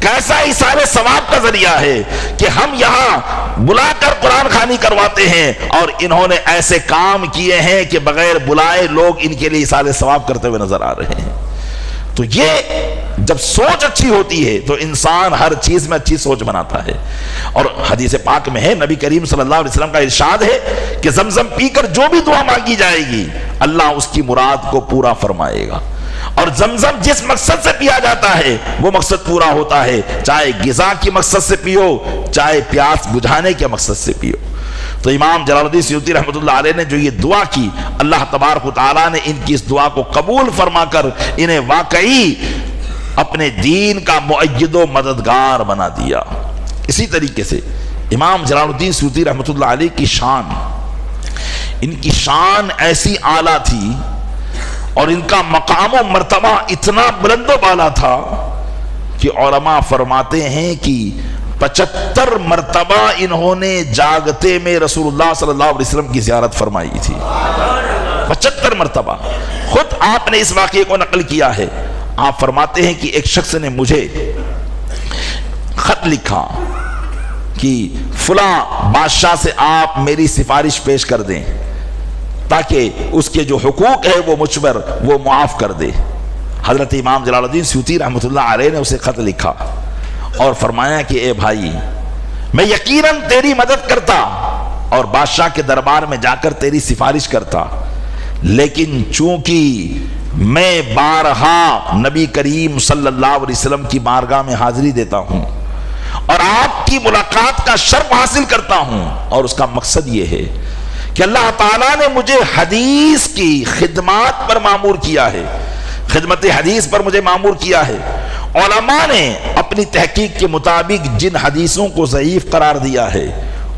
کیسا ایثار ثواب کا ذریعہ ہے کہ ہم یہاں بلا کر قرآن خوانی کرواتے ہیں، اور انہوں نے ایسے کام کیے ہیں کہ بغیر بلائے لوگ ان کے لیے ایثار ثواب کرتے ہوئے نظر آ رہے ہیں۔ تو یہ جب سوچ اچھی ہوتی ہے تو انسان ہر چیز میں اچھی سوچ بناتا ہے۔ اور حدیث پاک میں ہے، نبی کریم صلی اللہ علیہ وسلم کا ارشاد ہے کہ زمزم پی کر جو بھی دعا مانگی جائے گی اللہ اس کی مراد کو پورا فرمائے گا، اور زمزم جس مقصد سے پیا جاتا ہے وہ مقصد پورا ہوتا ہے، چاہے غذا کی مقصد سے پیو، چاہے پیاس بجھانے کے مقصد سے پیو۔ تو امام جلال الدین سیوطی رحمۃ اللہ علیہ نے جو یہ دعا کی، اللہ تبارک و تعالیٰ نے ان کی اس دعا کو قبول فرما کر انہیں واقعی اپنے دین کا مؤید و مددگار بنا دیا۔ اسی طریقے سے امام جلال الدین سیوطی رحمۃ اللہ علیہ کی شان، ان کی شان ایسی اعلیٰ تھی اور ان کا مقام و مرتبہ اتنا بلند و بالا تھا کہ علماء فرماتے ہیں کہ 75 مرتبہ انہوں نے جاگتے میں رسول اللہ صلی اللہ علیہ وسلم کی زیارت فرمائی تھی۔ 75 مرتبہ۔ خود آپ نے اس واقعے کو نقل کیا ہے۔ آپ فرماتے ہیں کہ ایک شخص نے مجھے خط لکھا کہ فلاں بادشاہ سے آپ میری سفارش پیش کر دیں تاکہ اس کے جو حقوق ہے وہ مجھ پر وہ معاف کر دے۔ حضرت امام جلال الدین سیوطی رحمۃ اللہ علیہ نے اسے خط لکھا اور فرمایا کہ اے بھائی، میں یقیناً تیری مدد کرتا اور بادشاہ کے دربار میں جا کر تیری سفارش کرتا، لیکن چونکہ میں بارہا نبی کریم صلی اللہ علیہ وسلم کی بارگاہ میں حاضری دیتا ہوں اور آپ کی ملاقات کا شرف حاصل کرتا ہوں، اور اس کا مقصد یہ ہے کہ اللہ تعالیٰ نے مجھے حدیث کی خدمات پر مامور کیا ہے، خدمت حدیث پر مجھے مامور کیا ہے۔ علماء نے اپنی تحقیق کے مطابق جن حدیثوں کو ضعیف قرار دیا ہے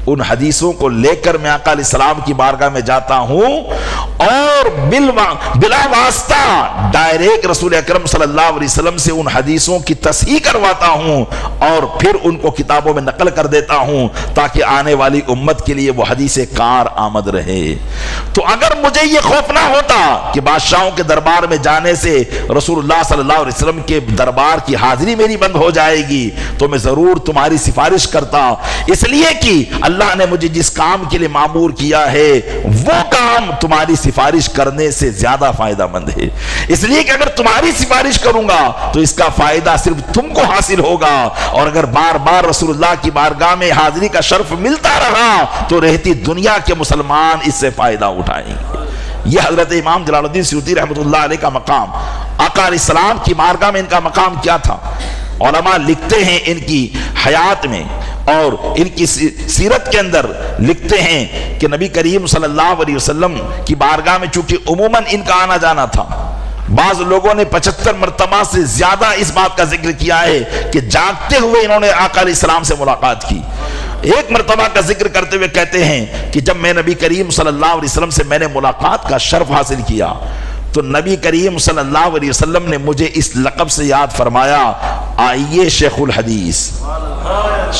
ان حدیثوں کو لے کر میں آقا علیہ السلام کی بارگاہ میں جاتا ہوں اور بلا واسطہ ڈائریکٹ رسول اکرم صلی اللہ علیہ وسلم سے ان حدیثوں کی تصحیح کرواتا ہوں اور پھر ان کو کتابوں میں نقل کر دیتا ہوں تاکہ آنے والی امت کے لیے وہ حدیث کار آمد رہے۔ تو اگر مجھے یہ خوف نہ ہوتا کہ بادشاہوں کے دربار میں جانے سے رسول اللہ صلی اللہ علیہ وسلم کے دربار کی حاضری میری بند ہو جائے گی تو میں ضرور تمہاری سفارش کرتا، اس لیے کہ اللہ نے مجھے جس کام کے لیے معمور کیا ہے وہ کام تمہاری سفارش کرنے سے زیادہ فائدہ مند ہے، اس لیے کہ اگر تمہاری سفارش کروں گا تو اس کا فائدہ صرف تم کو حاصل ہوگا، اور اگر بار بار رسول اللہ کی بارگاہ میں حاضری کا شرف ملتا رہا تو رہتی دنیا کے مسلمان اس سے فائدہ اٹھائیں گے۔ یہ حضرت امام جلال الدین سیوطی رحمۃ اللہ علیہ کا مقام، آقا علیہ السلام کی بارگاہ میں ان کا مقام کیا تھا؟ علماء لکھتے ہیں ان کی حیات میں اور ان کی سیرت کے اندر لکھتے ہیں کہ نبی کریم صلی اللہ علیہ وسلم کی بارگاہ میں چونکہ عموماً ان کا آنا جانا تھا، بعض لوگوں نے 75 مرتبہ سے زیادہ اس بات کا ذکر کیا ہے کہ جاگتے ہوئے انہوں نے آقا علیہ السلام سے ملاقات کی۔ ایک مرتبہ کا ذکر کرتے ہوئے کہتے ہیں کہ جب میں نبی کریم صلی اللہ علیہ وسلم سے میں نے ملاقات کا شرف حاصل کیا تو نبی کریم صلی اللہ علیہ وسلم نے مجھے اس لقب سے یاد فرمایا، آئیے شیخ الحدیث۔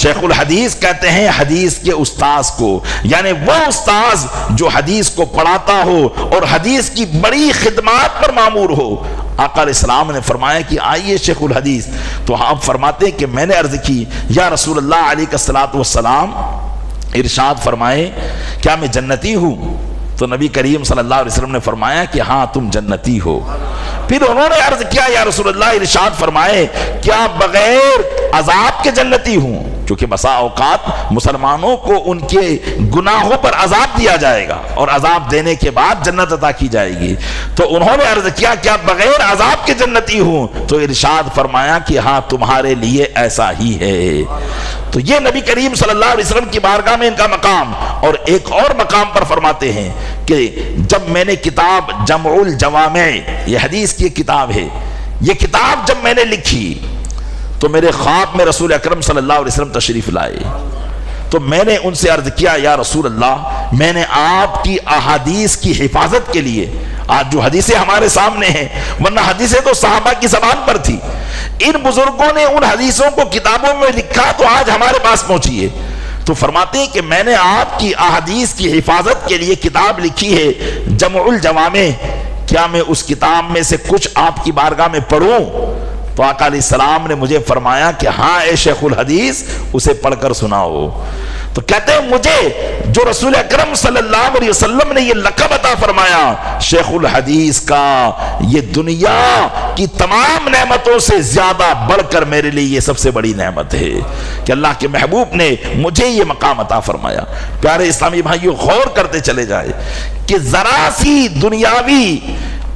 شیخ الحدیث کہتے ہیں حدیث کے استاذ کو، یعنی وہ استاذ جو حدیث کو پڑھاتا ہو اور حدیث کی بڑی خدمات پر مامور ہو۔ آقا علیہ السلام نے فرمایا کہ آئیے شیخ الحدیث، تو آپ فرماتے ہیں کہ میں نے عرض کی یا رسول اللہ علیہ الصلوۃ والسلام ارشاد فرمائے کیا میں جنتی ہوں؟ تو نبی کریم صلی اللہ علیہ وسلم نے فرمایا کہ ہاں تم جنتی ہو۔ پھر انہوں نے عرض کیا یا رسول اللہ ارشاد فرمائے کیا بغیر عذاب کے جنتی ہوں؟ کیونکہ بسا اوقات مسلمانوں کو ان کے گناہوں پر عذاب دیا جائے گا اور عذاب دینے کے بعد جنت عطا کی جائے گی، تو انہوں نے عرض کیا کیا بغیر عذاب کے جنتی ہوں؟ تو ارشاد فرمایا کہ ہاں تمہارے لیے ایسا ہی ہے۔ تو یہ نبی کریم صلی اللہ علیہ وسلم کی بارگاہ میں ان کا مقام۔ اور ایک اور مقام پر فرماتے ہیں کہ جب میں نے کتاب جمع الجوامع، یہ حدیث کی کتاب ہے، یہ کتاب جب میں نے لکھی تو میرے خواب میں رسول اکرم صلی اللہ علیہ وسلم تشریف لائے، تو میں نے ان سے عرض کیا یا رسول اللہ میں نے آپ کی احادیث کی حفاظت کے لیے، آج جو حدیثیں ہمارے سامنے ہیں ورنہ حدیثیں تو صحابہ کی زبان پر تھی، ان بزرگوں نے ان حدیثوں کو کتابوں میں لکھا تو آج ہمارے پاس پہنچی ہے۔ تو فرماتے ہیں کہ میں نے آپ کی احادیث کی حفاظت کے لیے کتاب لکھی ہے جمع الجوامع، کیا میں اس کتاب میں سے کچھ آپ کی بارگاہ میں پڑھوں؟ تو آقا علیہ السلام نے مجھے فرمایا کہ ہاں اے شیخ الحدیث اسے پڑھ کر سناؤ۔ تو کہتے ہیں مجھے جو رسول اکرم صلی اللہ علیہ وسلم نے یہ لقب عطا فرمایا شیخ الحدیث کا، یہ دنیا کی تمام نعمتوں سے زیادہ بڑھ کر میرے لیے یہ سب سے بڑی نعمت ہے کہ اللہ کے محبوب نے مجھے یہ مقام عطا فرمایا۔ پیارے اسلامی بھائیو غور کرتے چلے جائے کہ ذرا سی دنیاوی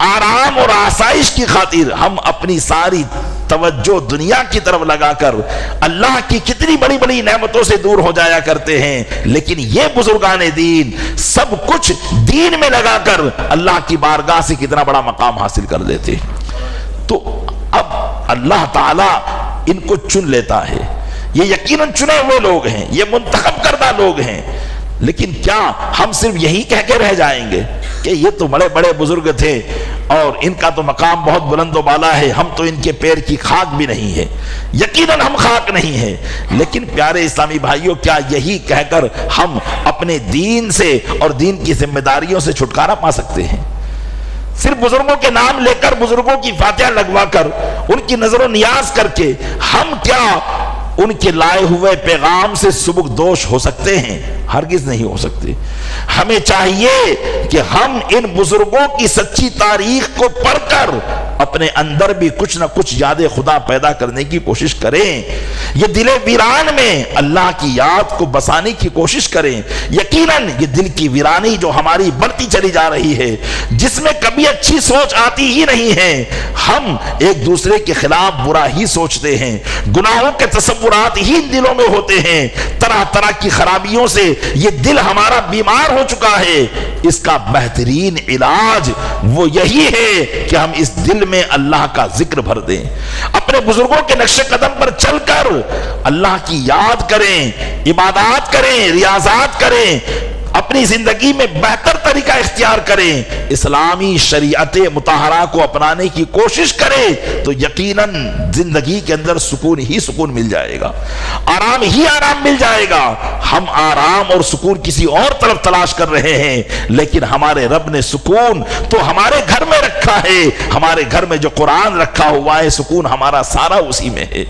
آرام اور آسائش کی خاطر ہم اپنی ساری توجہ دنیا کی طرف لگا کر اللہ کی کتنی بڑی بڑی نعمتوں سے دور ہو جایا کرتے ہیں، لیکن یہ بزرگان دین سب کچھ دین میں لگا کر اللہ کی بارگاہ سے کتنا بڑا مقام حاصل کر لیتے ہیں۔ تو اب اللہ تعالیٰ ان کو چن لیتا ہے، یہ یقیناً چنے ہوئے لوگ ہیں، یہ منتخب کردہ لوگ ہیں، لیکن کیا ہم صرف یہی کہہ کے رہ جائیں گے کہ یہ تو بڑے بڑے بزرگ تھے اور ان کا تو مقام بہت بلند و بالا ہے، ہم تو ان کے پیر کی خاک بھی نہیں ہے؟ یقیناً ہم خاک نہیں ہیں، لیکن پیارے اسلامی بھائیوں کیا یہی کہہ کر ہم اپنے دین سے اور دین کی ذمہ داریوں سے چھٹکارا پا سکتے ہیں؟ صرف بزرگوں کے نام لے کر، بزرگوں کی فاتحہ لگوا کر، ان کی نظر و نیاز کر کے ہم کیا ان کے لائے ہوئے پیغام سے سبکدوش ہو سکتے ہیں؟ ہرگز نہیں ہو سکتے۔ ہمیں چاہیے کہ ہم ان بزرگوں کی سچی تاریخ کو پڑھ کر اپنے اندر بھی کچھ نہ کچھ یاد خدا پیدا کرنے کی کوشش کریں، یہ دل ویران میں اللہ کی یاد کو بسانے کی کوشش کریں۔ یقیناً یہ دل کی ویرانی جو ہماری بڑھتی چلی جا رہی ہے، جس میں کبھی اچھی سوچ آتی ہی نہیں ہے، ہم ایک دوسرے کے خلاف برا ہی سوچتے ہیں، گناہوں کے تصورات ہی ان دلوں میں ہوتے ہیں، طرح طرح کی خرابیوں سے یہ دل ہمارا بیمار ہو چکا ہے۔ اس کا بہترین علاج وہ یہی ہے کہ ہم اس دل میں اللہ کا ذکر بھر دیں، اپنے بزرگوں کے نقش قدم پر چل کر اللہ کی یاد کریں، عبادات کریں، ریاضات کریں، اپنی زندگی میں بہتر طریقہ اختیار کریں، اسلامی شریعت مطہرہ کو اپنانے کی کوشش کریں، تو یقیناً زندگی کے اندر سکون ہی سکون مل جائے گا، آرام ہی آرام مل جائے گا۔ ہم آرام اور سکون کسی اور طرف تلاش کر رہے ہیں، لیکن ہمارے رب نے سکون تو ہمارے گھر میں رکھا ہے، ہمارے گھر میں جو قرآن رکھا ہوا ہے سکون ہمارا سارا اسی میں ہے،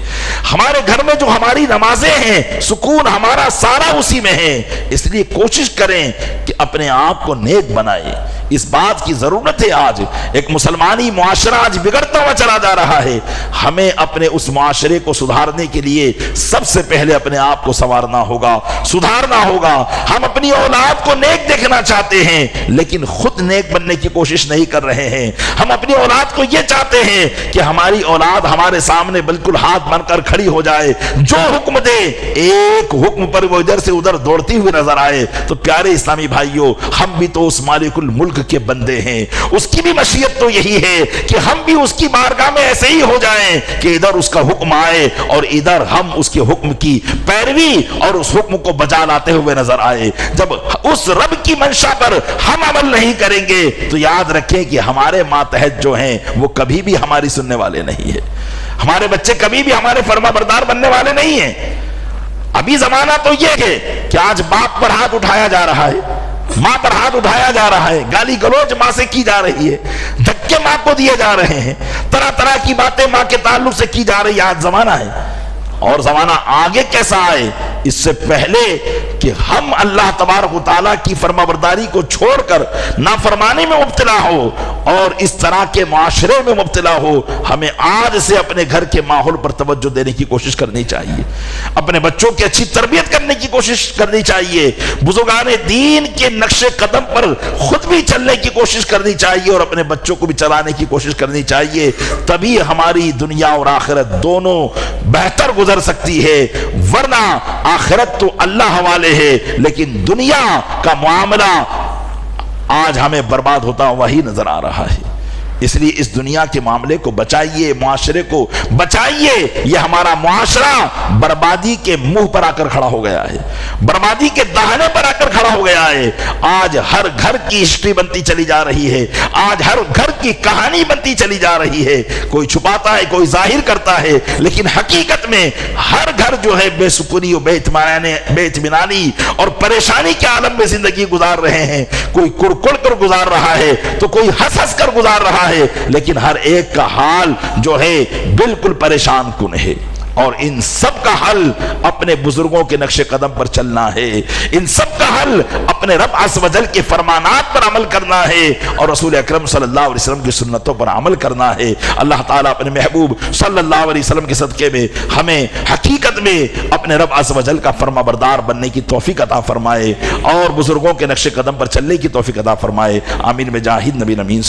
ہمارے گھر میں جو ہماری نمازیں ہیں سکون ہمارا سارا اسی میں ہے۔ اس لیے کوشش کریں کہ اپنے آپ کو نیک بنائیں، اس بات کی ضرورت ہے. آج ایک مسلمانی معاشرہ آج بگڑتا ہوا چلا جا رہا ہے. ہمیں اپنے اس معاشرے کو سدھارنے کے لیے سب سے پہلے اپنے آپ کو سنوارنا ہوگا, سدھارنا ہوگا. ہم اپنی اولاد کو نیک دیکھنا چاہتے ہیں لیکن خود نیک بننے کی کوشش نہیں کر رہے ہیں. ہم اپنی اولاد کو یہ چاہتے ہیں کہ ہماری اولاد ہمارے سامنے بالکل ہاتھ بن کر کھڑی ہو جائے, جو حکم دے ایک حکم پر وہ ادھر سے ادھر دوڑتی ہوئی نظر آئے. تو پیارے اسلامی بھائیوں, ہم بھی تو اس مالک الملک کے بندے ہیں. اس کی بھی مشیت تو یہی ہے کہ ہم بھی اس کی بارگاہ میں ایسے ہی ہو جائیں کہ ادھر اس کا حکم آئے اور ادھر ہم اس کے حکم کی پیروی اور اس حکم کو بجا لاتے ہوئے نظر آئے. جب اس رب کی منشا پر ہم عمل نہیں کریں گے تو یاد رکھیں کہ ہمارے ماتحت جو ہیں وہ کبھی بھی ہماری سننے والے نہیں ہیں. ہمارے بچے کبھی بھی ہمارے فرما بردار بننے والے نہیں ہیں. ابھی زمانہ تو یہ ہے کہ آج باپ پر ہاتھ اٹھایا جا رہا ہے, ماں پر ہاتھ اٹھایا جا رہا ہے, گالی گلوچ ماں سے کی جا رہی ہے, دھکے ماں کو دیے جا رہے ہیں, طرح طرح کی باتیں ماں کے تعلق سے کی جا رہی ہے. آج زمانہ ہے. اور زمانہ آگے کیسا آئے اس سے پہلے کہ ہم اللہ تبارک و تعالیٰ کی فرما برداری کو چھوڑ کر نافرمانی میں مبتلا ہو اور اس طرح کے معاشرے میں مبتلا ہو, ہمیں آج سے اپنے گھر کے ماحول پر توجہ دینے کی کوشش کرنی چاہیے. اپنے بچوں کی اچھی تربیت کرنے کی کوشش کرنی چاہیے. بزرگان دین کے نقش قدم پر خود بھی چلنے کی کوشش کرنی چاہیے اور اپنے بچوں کو بھی چلانے کی کوشش کرنی چاہیے. تبھی ہماری دنیا اور آخرت دونوں بہتر گزر سکتی ہے. ورنہ آخرت تو اللہ حوالے ہے لیکن دنیا کا معاملہ آج ہمیں برباد ہوتا وہی نظر آ رہا ہے. اس لیے اس دنیا کے معاملے کو بچائیے, معاشرے کو بچائیے. یہ ہمارا معاشرہ بربادی کے منہ پر آ کر کھڑا ہو گیا ہے, بربادی کے دہانے پر آ کر کھڑا ہو گیا ہے. آج ہر گھر کی ہسٹری بنتی چلی جا رہی ہے, آج ہر گھر کی کہانی بنتی چلی جا رہی ہے. کوئی چھپاتا ہے, کوئی ظاہر کرتا ہے, لیکن حقیقت میں ہر گھر جو ہے بے سکونی و بے اطمینانی اور پریشانی کے عالم میں زندگی گزار رہے ہیں. کوئی کڑ کر گزار رہا ہے تو کوئی ہنس ہنس کر گزار رہا ہے, لیکن ہر ایک کا حال جو ہے بالکل پریشان کن ہے. اور ان سب کا حل اپنے بزرگوں کے نقش قدم پر چلنا ہے. ان سب کا حل اپنے رب عز و جل کے فرمانات پر عمل کرنا ہے اور رسول اکرم صلی اللہ علیہ وسلم کی سنتوں پر عمل کرنا ہے. اللہ تعالیٰ اپنے محبوب صلی اللہ علیہ وسلم کے صدقے میں ہمیں حقیقت میں اپنے رب عز و جل کا فرما بردار بننے کی توفیق عطا فرمائے اور بزرگوں کے نقش قدم پر چلنے کی توفیق عطا فرمائے. آمین بجاہ نبی امین.